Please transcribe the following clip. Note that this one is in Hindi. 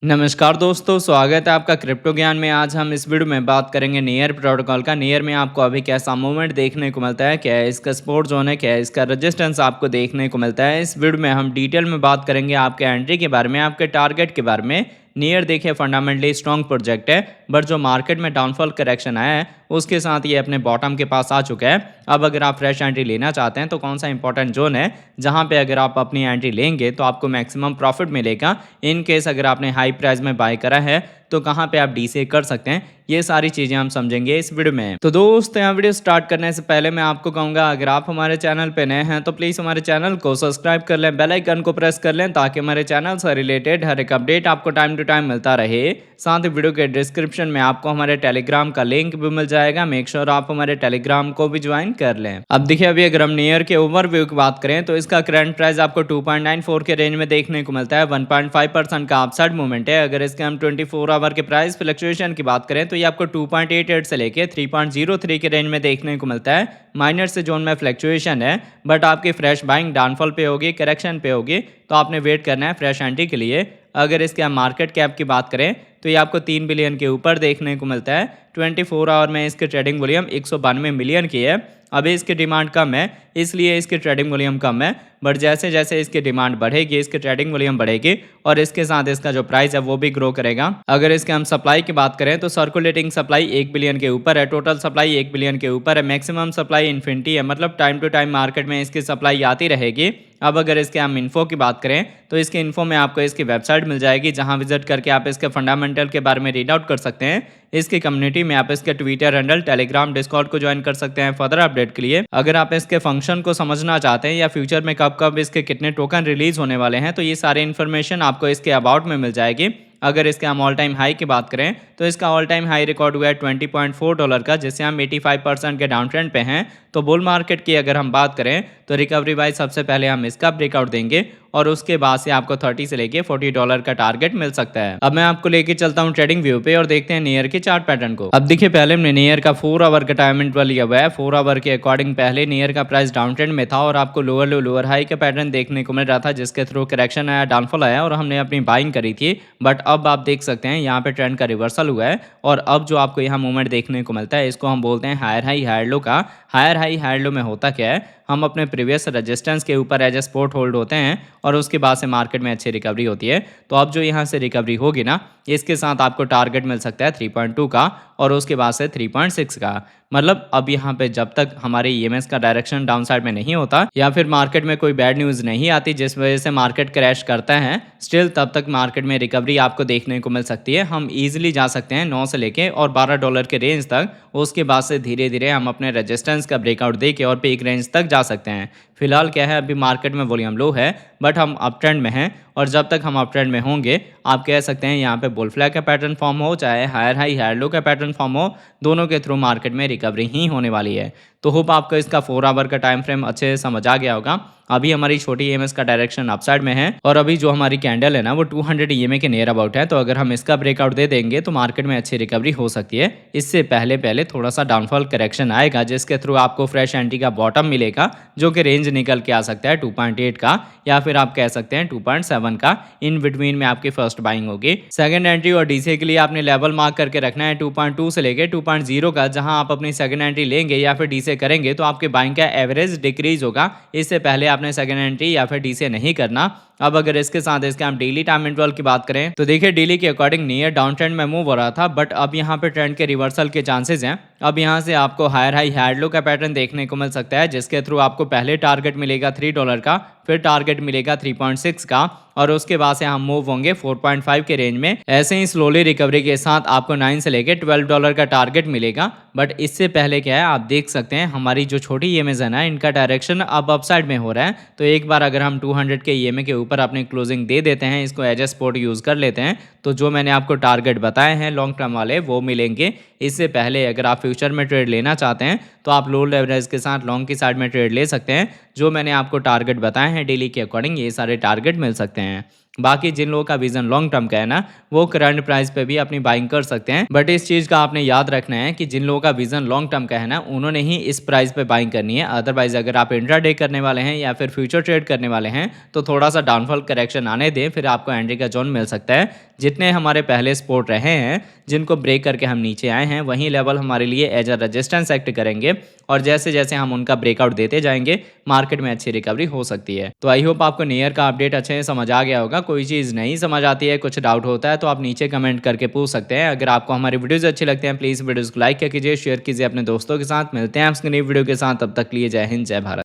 नमस्कार दोस्तों, स्वागत है आपका क्रिप्टो ज्ञान में। आज हम इस वीडियो में बात करेंगे नियर प्रोटोकॉल का। नियर में आपको अभी कैसा मूवमेंट देखने को मिलता है, क्या है इसका सपोर्ट जोन है, क्या है इसका रेजिस्टेंस आपको देखने को मिलता है। इस वीडियो में हम डिटेल में बात करेंगे आपके एंट्री के बारे में, आपके टारगेट के बारे में। नियर देखिए फंडामेंटली स्ट्रॉन्ग प्रोजेक्ट है, बट जो मार्केट में डाउनफॉल करेक्शन आया है उसके साथ ये अपने बॉटम के पास आ चुका है। अब अगर आप फ्रेश एंट्री लेना चाहते हैं तो कौन सा इंपॉर्टेंट जोन है जहां पे अगर आप अपनी एंट्री लेंगे तो आपको मैक्सिमम प्रॉफिट मिलेगा। इन केस अगर आपने हाई प्राइस में बाय करा है तो कहां पे आप डीसी कर सकते हैं, ये सारी चीजें हम समझेंगे इस वीडियो में। तो दोस्त यहाँ वीडियो स्टार्ट करने से पहले मैं आपको कहूंगा, अगर आप हमारे चैनल पे नए हैं तो प्लीज हमारे चैनल को सब्सक्राइब कर लें, बेल आइकन को प्रेस कर लें ताकि हमारे चैनल से रिलेटेड हर एक अपडेट आपको टाइम टू टाइम मिलता रहे। साथ ही वीडियो के डिस्क्रिप्शन में आपको हमारे टेलीग्राम का लिंक भी मिल जाएगा, मेक श्योर आप हमारे टेलीग्राम को भी ज्वाइन कर लें। अब देखिए, अभी अगर हम नियर के ओवरव्यू की बात करें तो इसका करंट प्राइस आपको 2.94 के रेंज में देखने को मिलता है। 1.5% का अपसाइड मूवमेंट है। अगर इसके हम 24 आवर के प्राइस फ्लक्चुएशन की बात करें तो ये आपको 2.88 से लेके 3.03 के रेंज में देखने को मिलता है। माइनर से जोन में फ्लक्चुएशन है, बट आपकी फ्रेश बाइंग डाउनफॉल पे होगी, करेक्शन पे होगी, तो आपने वेट करना है फ्रेश एंट्री के लिए। अगर इसके हम मार्केट कैप की बात करें तो ये आपको 3 बिलियन के ऊपर देखने को मिलता है। 24 आवर में इसकी ट्रेडिंग वॉल्यूम 192 मिलियन की है। अभी इसकी डिमांड कम है, इसलिए इसकी ट्रेडिंग वॉल्यूम कम है, बट जैसे जैसे इसकी डिमांड बढ़ेगी इसकी ट्रेडिंग वॉल्यूम बढ़ेगी और इसके साथ इसका जो प्राइस है वो भी ग्रो करेगा। अगर इसके हम सप्लाई की बात करें तो सर्कुलेटिंग सप्लाई 1 बिलियन के ऊपर है, टोटल सप्लाई 1 बिलियन के ऊपर है, मैक्सिमम सप्लाई इन्फिनिटी है, मतलब टाइम टू टाइम मार्केट में इसकी सप्लाई आती रहेगी। अब अगर इसके हम इन्फो की बात करें तो इसके इन्फो में आपको इसकी वेबसाइट मिल जाएगी, जहां विजिट करके आप इसके फंडामेंटल के बारे में रीड आउट कर सकते हैं। इसकी कम्युनिटी में आप इसके ट्विटर हैंडल, टेलीग्राम, डिस्कॉर्ड को ज्वाइन कर सकते हैं फर्दर अपडेट के लिए। अगर आप इसके फंक्शन को समझना चाहते हैं या फ्यूचर में कब कब इसके कितने टोकन रिलीज होने वाले हैं तो ये सारी इन्फॉर्मेशन आपको इसके अबाउट में मिल जाएगी। अगर इसके हम ऑल टाइम हाई की बात करें तो इसका ऑल टाइम हाई रिकॉर्ड हुआ है $20.4 का, जिससे हम 85% के डाउन ट्रेंड पे हैं। तो बुल मार्केट की अगर हम बात करें तो रिकवरी वाइज सबसे पहले हम इसका ब्रेकआउट देंगे और उसके बाद से आपको 30 से लेके $40 का टारगेट मिल सकता है। अब मैं आपको लेके चलता हूँ ट्रेडिंग व्यू पे और देखते हैं नियर के चार्ट पैटर्न को। अब देखिए, पहले हमने नियर का 4 आवर का टाइम इंटरवल लिया हुआ है। 4 आवर के अकॉर्डिंग पहले नियर का प्राइस डाउन ट्रेंड में था और आपको लोअर लो लोअर हाई का पैटर्न देखने को मिल रहा था, जिसके थ्रू करेक्शन आया, डाउनफॉल आया और हमने अपनी बाइंग करी थी। बट अब आप देख सकते हैं यहाँ पे ट्रेंड का रिवर्सल हुआ है और अब जो आपको यहाँ मूवमेंट देखने को मिलता है इसको हम बोलते हैं हायर हाई हायर लो का। हायर हाई हायर लो में होता क्या है, हम अपने प्रीवियस रेजिस्टेंस के ऊपर एज ए सपोर्ट होल्ड होते हैं और उसके बाद से मार्केट में अच्छी रिकवरी होती है। तो अब जो यहाँ से रिकवरी होगी ना, इसके साथ आपको टारगेट मिल सकता है 3.2 का और उसके बाद से 3.6 का। मतलब अब यहाँ पे जब तक हमारे ईएमएस का डायरेक्शन डाउन साइड में नहीं होता या फिर मार्केट में कोई बैड न्यूज़ नहीं आती जिस वजह से मार्केट क्रैश करता है, स्टिल तब तक मार्केट में रिकवरी आपको देखने को मिल सकती है। हम इजीली जा सकते हैं 9 से लेके और $12 के रेंज तक। उसके बाद से धीरे धीरे हम अपने रेजिस्टेंस का ब्रेकआउट दे के और पीक रेंज तक जा सकते हैं। फिलहाल क्या है, अभी मार्केट में वॉल्यूम लो है, बट हम अप ट्रेंड में हैं और जब तक हम अप ट्रेंड में होंगे आप कह सकते हैं यहाँ पे बुल फ्लैग का पैटर्न फॉर्म हो चाहे हायर हाई हायर लो का पैटर्न फॉर्म हो, दोनों के थ्रू मार्केट में रिकवरी ही होने वाली है। तो होप आपको इसका 4 आवर का टाइम फ्रेम अच्छे से समझ आ गया होगा। अभी हमारी छोटी ईएमएस का डायरेक्शन अपसाइड में है और अभी जो हमारी कैंडल है ना वो 200 ईएमए के नियर अबाउट है। तो अगर हम इसका ब्रेकआउट दे देंगे तो मार्केट में अच्छी रिकवरी हो सकती है। इससे पहले पहले थोड़ा सा डाउनफॉल करेक्शन आएगा, जिसके थ्रू आपको फ्रेश एंट्री का बॉटम मिलेगा, जो कि रेंज निकल के आ सकता है 2.8 का या फिर आप कह सकते हैं 2.7 का। इन बिटवीन में आपकी फर्स्ट बाइंग होगी। सेकंड एंट्री और डीसी के लिए आपने लेवल मार्क करके रखना है 2.2 से लेके 2.0 का, जहां आप अपनी सेकंड एंट्री लेंगे या फिर डीसी करेंगे तो आपके बाइंग का एवरेज डिक्रीज होगा। इससे पहले आपने सेकंड एंट्री या फिर डीसी नहीं करना। अब अगर इसके साथ इसके हम डेली टाइम इंटरवल की बात करें तो देखिए, डेली के अकॉर्डिंग नियर डाउन ट्रेंड में मूव हो रहा था, बट अब यहाँ पे ट्रेंड के रिवर्सल के चांसेस हैं। अब यहाँ से आपको हायर हाई हायर लो का पैटर्न देखने को मिल सकता है, जिसके थ्रू आपको पहले टारगेट मिलेगा $3 का, फिर टारगेट मिलेगा 3.6 का और उसके बाद से हम मूव होंगे 4.5 के रेंज में। ऐसे ही स्लोली रिकवरी के साथ आपको 9 से लेके $12 का टारगेट मिलेगा। बट इससे पहले क्या है, आप देख सकते हैं हमारी जो छोटी ईएमएस है ना, इनका डायरेक्शन अब अपसाइड में हो रहा है। तो एक बार अगर हम 200 के ईएमए के ऊपर अपनी क्लोजिंग दे देते हैं, इसको एज ए सपोर्ट यूज़ कर लेते हैं, तो जो मैंने आपको टारगेट बताए हैं लॉन्ग टर्म वाले वो मिलेंगे। इससे पहले अगर आप फ्यूचर में ट्रेड लेना चाहते हैं तो आप लो लेवरेज के साथ लॉन्ग की साइड में ट्रेड ले सकते हैं। जो मैंने आपको टारगेट बताए हैं डेली के अकॉर्डिंग, ये सारे टारगेट मिल सकते हैं। बाकी जिन लोगों का विजन लॉन्ग टर्म का है ना, वो करंट प्राइस पे भी अपनी बाइंग कर सकते हैं। बट इस चीज़ का आपने याद रखना है कि जिन लोगों का विजन लॉन्ग टर्म का है ना, उन्होंने ही इस प्राइस पे बाइंग करनी है। अदरवाइज अगर आप इंट्राडे करने वाले हैं या फिर फ्यूचर ट्रेड करने वाले हैं, तो थोड़ा सा डाउनफॉल करेक्शन आने दें, फिर आपको एंट्री का जोन मिल सकता है। जितने हमारे पहले सपोर्ट रहे हैं, जिनको ब्रेक करके हम नीचे आए हैं, वही लेवल हमारे लिए एज अ रेजिस्टेंस एक्ट करेंगे। और जैसे जैसे हम उनका ब्रेकआउट देते जाएंगे, मार्केट में अच्छी रिकवरी हो सकती है। तो आई होप आपको नियर का अपडेट अच्छे से समझ आ गया होगा। कोई चीज़ नहीं समझ आती है, कुछ डाउट होता है, तो आप नीचे कमेंट करके पूछ सकते हैं। अगर आपको हमारी वीडियोज़ अच्छी लगती हैं, प्लीज़ वीडियोज़ को लाइक कीजिए, शेयर कीजिए अपने दोस्तों के साथ। मिलते हैं आपसे नई वीडियो के साथ, तब तक के लिए जय हिंद, जय भारत।